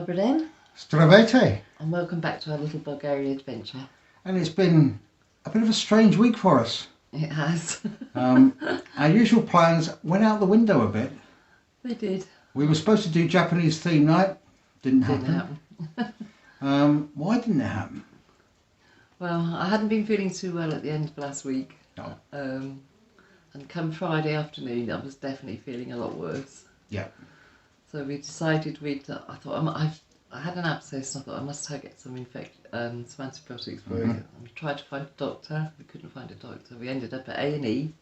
Dobry den. Здравейте! And welcome back to our little Bulgarian adventure. And it's been a bit of a strange week for us. It has. Our usual plans went out the window a bit. They did. We were supposed to do Japanese theme night. Didn't happen. Why didn't it happen? Well, I hadn't been feeling too well at the end of last week. No. And come Friday afternoon, I was definitely feeling a lot worse. Yeah. So we decided I thought I had an abscess and I thought I must get some antibiotics for it. And we tried to find a doctor. We couldn't find a doctor. We ended up at A&E.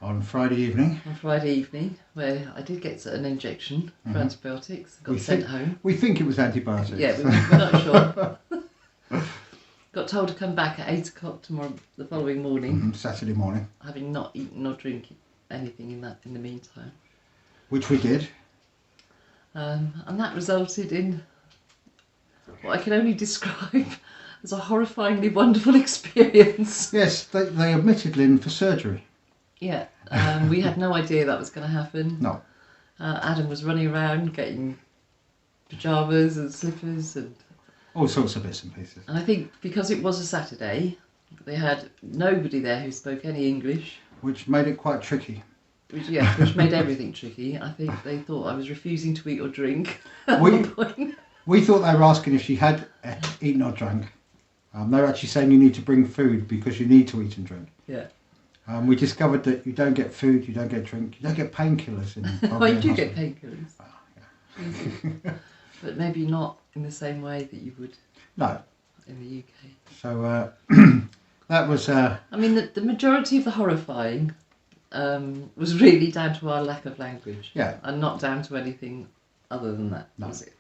On Friday evening. On Friday evening, where I did get an injection for antibiotics. Got sent home. We think it was antibiotics. Yeah, we're not sure. Got told to come back at 8 o'clock the following morning. Saturday morning. Having not eaten or drinking anything in the meantime. Which we did. And that resulted in what I can only describe as a horrifyingly wonderful experience. Yes, they admitted Lynne for surgery. Yeah, we had no idea that was going to happen. No. Adam was running around getting pyjamas and slippers and all sorts of bits and pieces. And I think because it was a Saturday, they had nobody there who spoke any English. Which made it quite tricky. Which made everything tricky. I think they thought I was refusing to eat or drink at one point. We thought they were asking if she had eaten or drunk. They were actually saying you need to bring food because you need to eat and drink. Yeah. We discovered that you don't get food, you don't get drink, you don't get painkillers in Bulgaria. Well, you do get painkillers. Oh, yeah. But maybe not in the same way that you would in the UK. So that was... I mean, the majority of the horrifying was really down to our lack of language. Yeah. And not down to anything other than that, was it?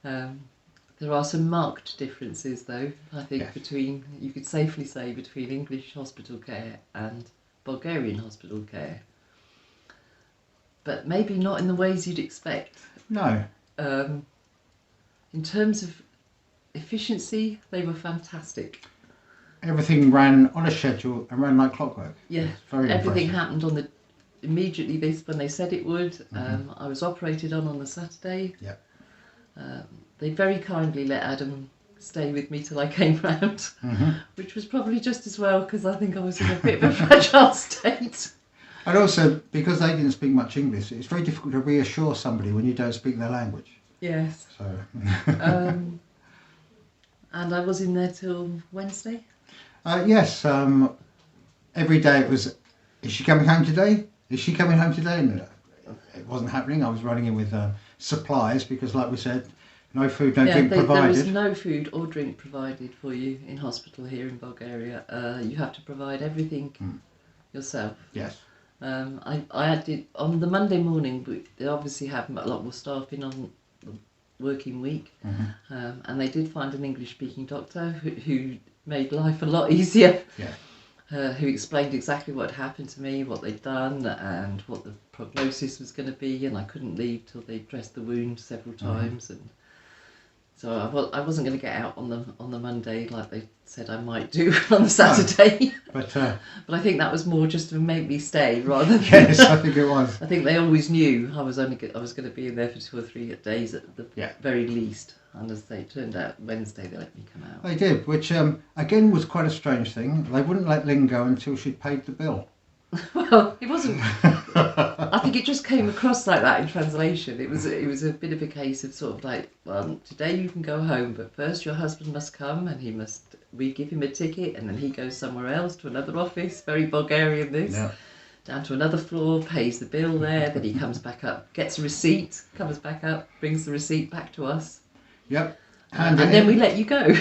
There are some marked differences, though, I think, you could safely say, between English hospital care and Bulgarian hospital care. But maybe not in the ways you'd expect. No. In terms of efficiency, they were fantastic. Everything ran on a schedule and ran like clockwork. Yeah, very everything impressive. happened immediately when they said it would. I was operated on the Saturday. Yeah. They very kindly let Adam stay with me till I came round, which was probably just as well because I think I was in a bit of a fragile state. And also, because they didn't speak much English, it's very difficult to reassure somebody when you don't speak their language. Yes. So. And I was in there till Wednesday? Yes. Every day it was, is she coming home today? Is she coming home today? And it wasn't happening. I was running in with supplies because, like we said, no food, no drink provided. There was no food or drink provided for you in hospital here in Bulgaria. You have to provide everything yourself. Yes. I did on the Monday morning. They obviously have a lot more staff in on the working week, and they did find an English-speaking doctor who made life a lot easier. Yeah. Who explained exactly what had happened to me, what they'd done, and what the prognosis was going to be. And I couldn't leave till they dressed the wound several times, and so I wasn't going to get out on the Monday like they said I might do on the Saturday. No, but I think that was more just to make me stay rather than... Yes, I think it was. I think they always knew I was going to be in there for 2 or 3 days at the very least. And as they turned out, Wednesday they let me come out. They did, which again was quite a strange thing. They wouldn't let Lynne go until she'd paid the bill. Well, it wasn't. I think it just came across like that in translation. It was a bit of a case of sort of like, well, today you can go home, but first your husband must come and we give him a ticket and then he goes somewhere else to another office. Very Bulgarian this. Yeah. Down to another floor, pays the bill there, then he comes back up, gets a receipt, comes back up, brings the receipt back to us. Yep. And then we let you go.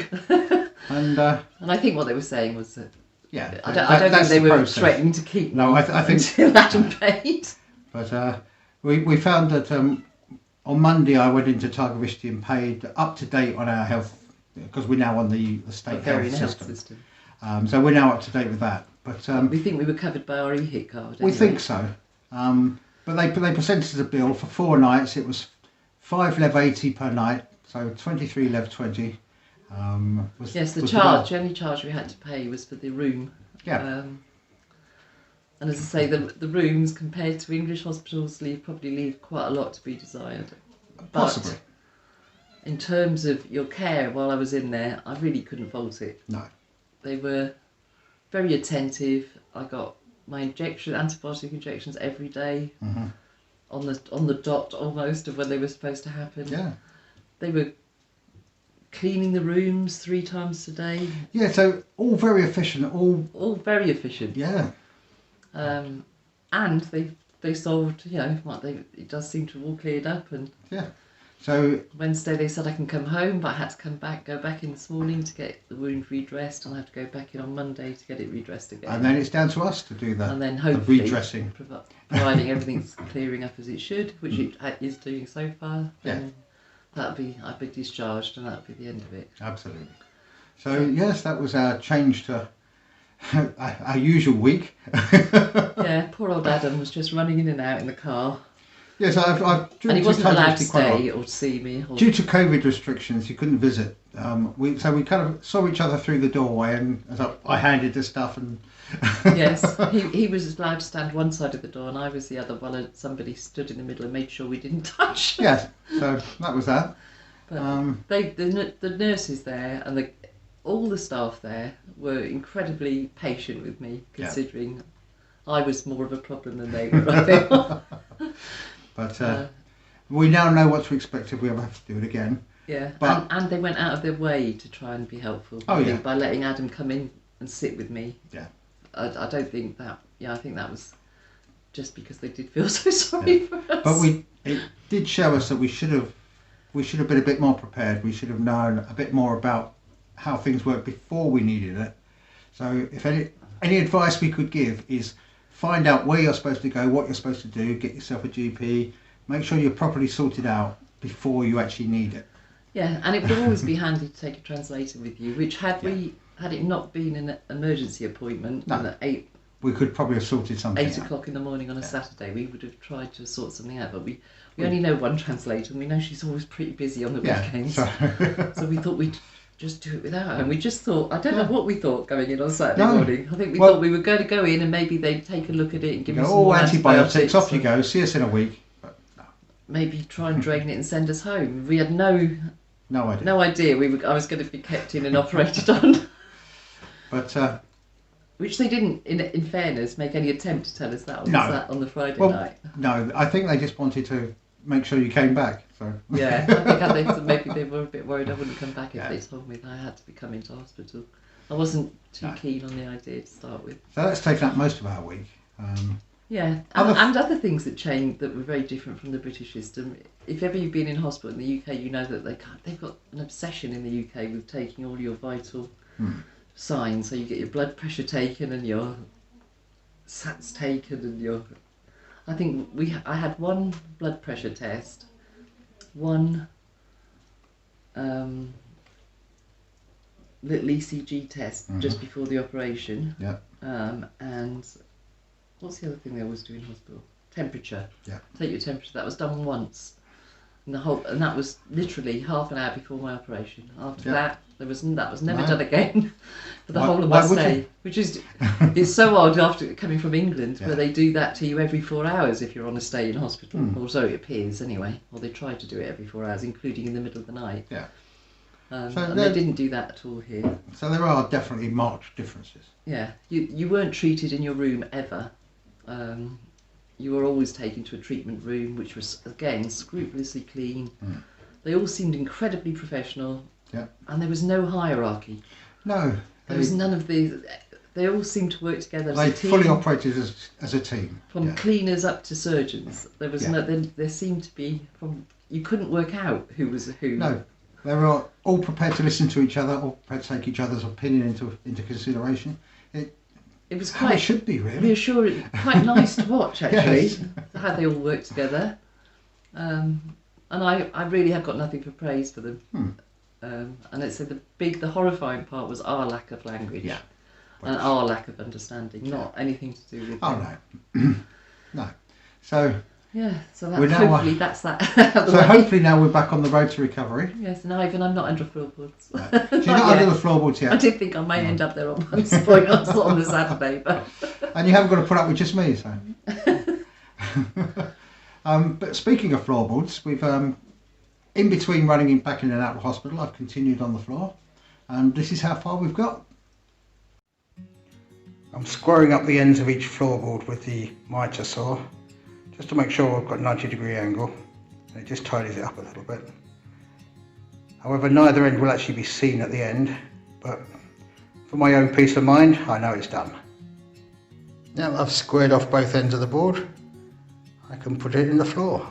And I think what they were saying was that I don't think they were threatening to keep me I think until Adam paid. But we found that on Monday I went into Targovisti and paid up to date on our health because we're now on the state health system. So we're now up to date with that. But we think we were covered by our e-hit card. Anyway. We think so. But they presented us a bill for 4 nights. It was 5 lev 80 per night, so 23 lev 20. The only charge we had to pay was for the room. Yeah. And as I say, the rooms compared to English hospitals probably leave quite a lot to be desired. But Possibly. in terms of your care while I was in there, I really couldn't fault it. No. They were very attentive. I got my antibiotic injections every day, on the dot almost of when they were supposed to happen. Yeah. They were cleaning the rooms 3 times a day. Yeah, so all very efficient, all very efficient. Yeah. And they solved, it does seem to have all cleared up. And yeah. So Wednesday they said I can come home, but I had to go back in this morning to get the wound redressed, and I have to go back in on Monday to get it redressed again. And then it's down to us to do that. And then hopefully the redressing, providing everything's clearing up as it should, which it is doing so far. Yeah. I'll be discharged, and that'll be the end of it. Absolutely. So yes, that was our change to our usual week. Yeah, poor old Adam was just running in and out in the car. Yes, I've and he wasn't allowed to stay or see me. Due to COVID restrictions, he couldn't visit. We kind of saw each other through the doorway, and I handed the stuff and. Yes, he was allowed to stand one side of the door, and I was the other while somebody stood in the middle and made sure we didn't touch. Yes, so that was that. But the nurses there and all the staff there were incredibly patient with me, considering I was more of a problem than they were, I think. But we now know what to expect if we ever have to do it again. Yeah, but, and they went out of their way to try and be helpful. By letting Adam come in and sit with me. Yeah. I don't think that. Yeah, I think that was just because they did feel so sorry for us. But it did show us that we should have been a bit more prepared. We should have known a bit more about how things work before we needed it. So if any advice we could give is find out where you're supposed to go, what you're supposed to do, get yourself a GP, make sure you're properly sorted out before you actually need it. Yeah, and it would always be handy to take a translator with you, which had it not been an emergency appointment, we could probably have sorted something 8 o'clock in the morning on a Saturday, we would have tried to sort something out, but we only know one translator, and we know she's always pretty busy on the weekends. So we thought we'd just do it without her. And we just thought, I don't know what we thought going in on Saturday morning. I think we thought we were going to go in and maybe they'd take a look at it and give us some more antibiotics. Off you go, see us in a week. But no. Maybe try and drain it and send us home. We had no idea. No idea I was going to be kept in and operated on. But which they didn't, in fairness, make any attempt to tell us that on the Friday night. No, I think they just wanted to make sure you came back. So. Yeah, I think maybe they were a bit worried I wouldn't come back if they told me that I had to be coming to hospital. I wasn't too keen on the idea to start with. So that's taken up most of our week. And other things that changed that were very different from the British system. If ever you've been in hospital in the UK, you know that they've got an obsession in the UK with taking all your vital signs. So you get your blood pressure taken and your SATs taken and I think I had one blood pressure test, one little ECG test just before the operation. Yeah. And what's the other thing they always do in hospital? Temperature. Yeah. Take your temperature. That was done once. And that was literally half an hour before my operation. After that was never done again for the whole of my stay. It's so odd after coming from England where they do that to you every 4 hours if you're on a stay in hospital. Or so it appears anyway. Or they try to do it every 4 hours, including in the middle of the night. Yeah. And they didn't do that at all here. So there are definitely marked differences. Yeah. You weren't treated in your room ever. You were always taken to a treatment room, which was, again, scrupulously clean. They all seemed incredibly professional. Yeah. And there was no hierarchy. No. There was none of these. They all seemed to work together as a team. They fully operated as a team. From cleaners up to surgeons. There was there seemed to be, you couldn't work out who was who. No. They were all prepared to listen to each other, all prepared to take each other's opinion into consideration. It was quite, it should be really reassuring, quite nice to watch actually, how they all work together. And I really have got nothing for praise for them. And it's the horrifying part was our lack of language, and our lack of understanding, not anything to do with. Oh no, no. So. Yeah, so hopefully that's that. Hopefully now we're back on the road to recovery. Yes, and Ivan, I'm not under floorboards. Right. So you're not under the floorboards yet. I did think I may end up there on one point on the Saturday, but. And you haven't got to put up with just me, so. But speaking of floorboards, we've in between running back in and out of the hospital, I've continued on the floor, and this is how far we've got. I'm squaring up the ends of each floorboard with the mitre saw, just to make sure I've got a 90-degree angle, and it just tidies it up a little bit. However, neither end will actually be seen at the end, but for my own peace of mind, I know it's done. Now that I've squared off both ends of the board, I can put it in the floor.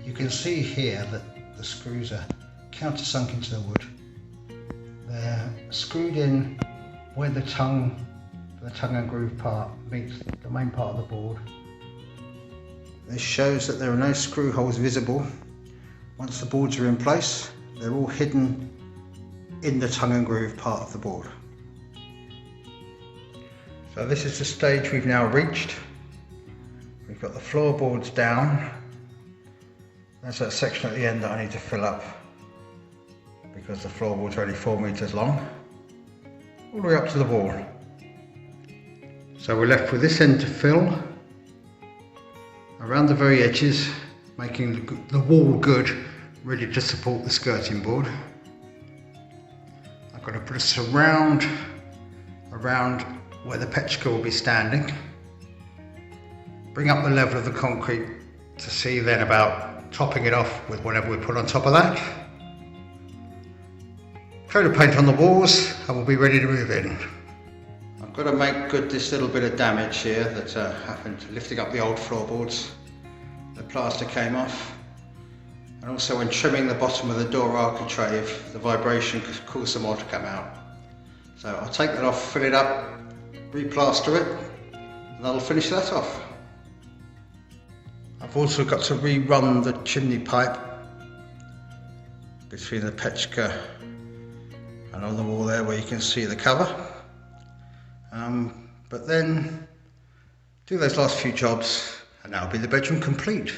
You can see here that the screws are countersunk into the wood. They're screwed in where the tongue and groove part meets the main part of the board. This shows that there are no screw holes visible. Once the boards are in place, they're all hidden in the tongue and groove part of the board. So this is the stage we've now reached. We've got the floorboards down. There's that section at the end that I need to fill up because the floorboard's only 4 meters long, all the way up to the wall. So we're left with this end to fill, around the very edges, making the wall good, ready to support the skirting board. I've got to put a surround around where the petrichor will be standing, bring up the level of the concrete to see then about topping it off with whatever we put on top of that. Coat of paint on the walls and we'll be ready to move in. I've got to make good this little bit of damage here that happened lifting up the old floorboards. The plaster came off, and also when trimming the bottom of the door architrave, the vibration caused some more to come out. So I'll take that off, fill it up, replaster it, and that'll finish that off. I've also got to rerun the chimney pipe between the petrichor and on the wall there where you can see the cover. But then do those last few jobs and that'll be the bedroom complete.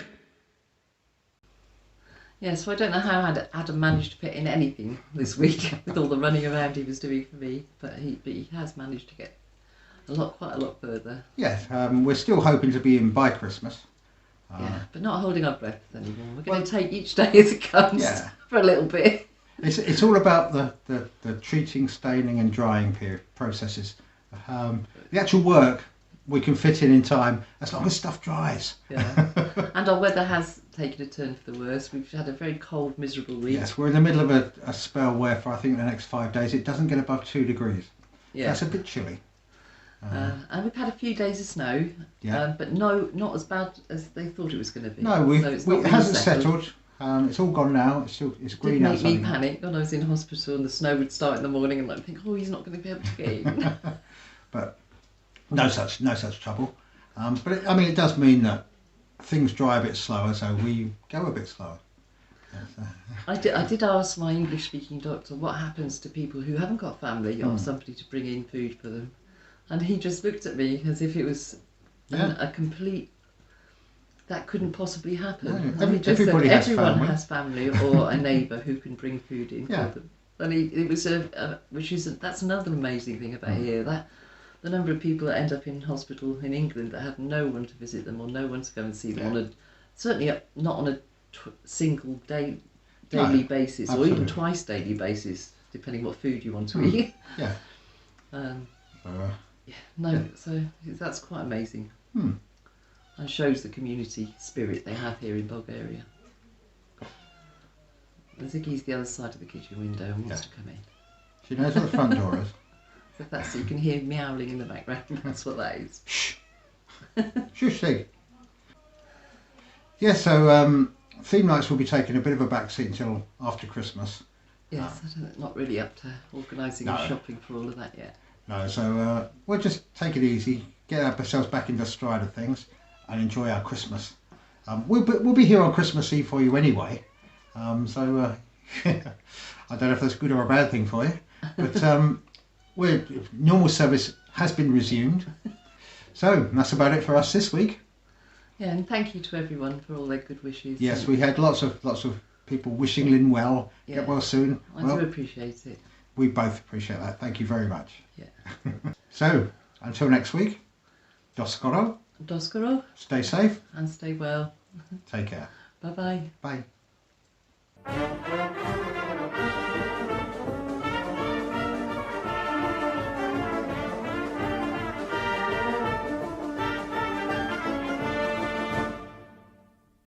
Yeah, so I don't know how Adam managed to fit in anything this week with all the running around he was doing for me, but he has managed to get quite a lot further. Yes, we're still hoping to be in by Christmas. Yeah, but not holding our breath anymore. We're going to take each day as it comes for a little bit. It's all about the treating, staining and drying processes. The actual work we can fit in time as long as stuff dries. Yeah, and our weather has taken a turn for the worse. We've had a very cold, miserable week. Yes, we're in the middle of a spell where for I think the next 5 days it doesn't get above 2 degrees. Yeah, that's a bit chilly. And we've had a few days of snow, but not as bad as they thought it was going to be. No, it hasn't settled. It's all gone now. It's green outside. It made me panic when I was in hospital and the snow would start in the morning, and I'd think, oh, he's not going to be able to get in. But no such trouble. But it does mean that things dry a bit slower, so we go a bit slower. I did ask my English-speaking doctor what happens to people who haven't got family or somebody to bring in food for them, and he just looked at me as if it was a complete. That couldn't possibly happen. No, everyone has family or a neighbour who can bring food in for them. And it was that's another amazing thing about here, that the number of people that end up in hospital in England that have no one to visit them or no one to go and see them certainly not on a single daily basis, absolutely. or even twice daily basis, depending what food you want to eat. Yeah. So that's quite amazing. And shows the community spirit they have here in Bulgaria. Ziggy's the other side of the kitchen window and wants to come in. She knows where the front door is. So that's, you can hear meowing in the background. That's what that is. Shh. Shush, Zig. Yeah, so theme nights will be taking a bit of a backseat until after Christmas. Yes, not really up to organising and shopping for all of that yet. No, so we'll just take it easy, get ourselves back into stride of things, and enjoy our Christmas. We'll be here on Christmas Eve for you anyway, so I don't know if that's good or a bad thing for you, but normal service has been resumed. So that's about it for us this week. Yeah, and thank you to everyone for all their good wishes. Yes, we had lots of people wishing Lynne well, get well soon. I do appreciate it. We both appreciate that. Thank you very much. Yeah. So until next week, Doskoro. Doskoro. Stay safe. And stay well. Take care. Bye-bye. Bye.